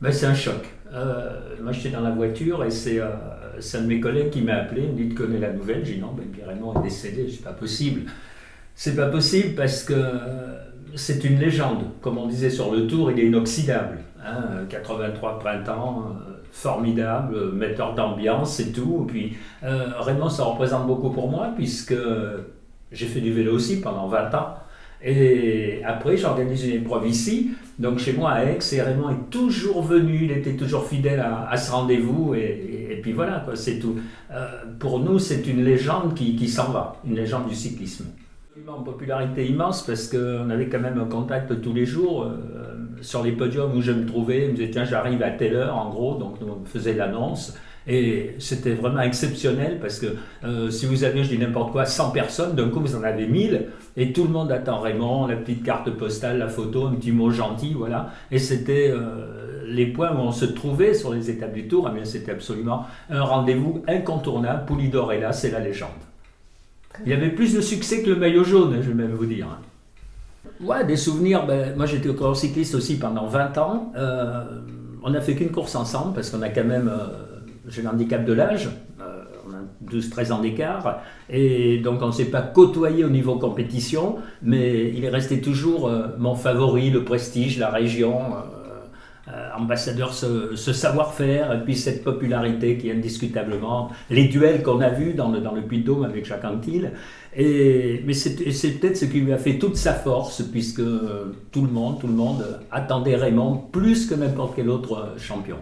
Ben, c'est un choc. Moi, j'étais dans la voiture et c'est un de mes collègues qui m'a appelé, il me dit: tu connais la nouvelle? J'ai dit: non, ben, Pierre-Raymond est décédé. C'est pas possible. C'est pas possible parce que c'est une légende. Comme on disait sur le tour, il est inoxydable. Hein, 83 printemps, formidable, metteur d'ambiance et tout. Et puis, Raymond, ça représente beaucoup pour moi puisque j'ai fait du vélo aussi pendant 20 ans. Et après, j'organise une épreuve ici, donc chez moi à Aix, et Raymond est toujours venu, il était toujours fidèle à ce rendez-vous, et puis voilà, quoi, c'est tout. Pour nous, c'est une légende qui s'en va, une légende du cyclisme. Une popularité immense parce qu'on avait quand même un contact tous les jours sur les podiums où je me trouvais. Il me disait: tiens, j'arrive à telle heure en gros, donc on faisait l'annonce. Et c'était vraiment exceptionnel parce que si vous avez, je dis n'importe quoi, 100 personnes, d'un coup vous en avez 1000 et tout le monde attend Raymond, la petite carte postale, la photo, un petit mot gentil, voilà. Et c'était les points où on se trouvait sur les étapes du Tour. Eh bien, c'était absolument un rendez-vous incontournable. Poulidor est là, c'est la légende. Il y avait plus de succès que le maillot jaune, je vais même vous dire. Ouais, des souvenirs. Ben, moi, j'étais au cycliste aussi pendant 20 ans. On n'a fait qu'une course ensemble parce qu'on a quand même. J'ai l'handicap de l'âge. On a 12-13 ans d'écart. Et donc, on ne s'est pas côtoyé au niveau compétition. Mais il est resté toujours mon favori, le prestige, la région. Ambassadeur, ce savoir-faire et puis cette popularité qui est indiscutablement les duels qu'on a vus dans le Puy-de-Dôme avec Jacques Anquetil. Mais c'est peut-être ce qui lui a fait toute sa force puisque tout le monde attendait Raymond plus que n'importe quel autre champion.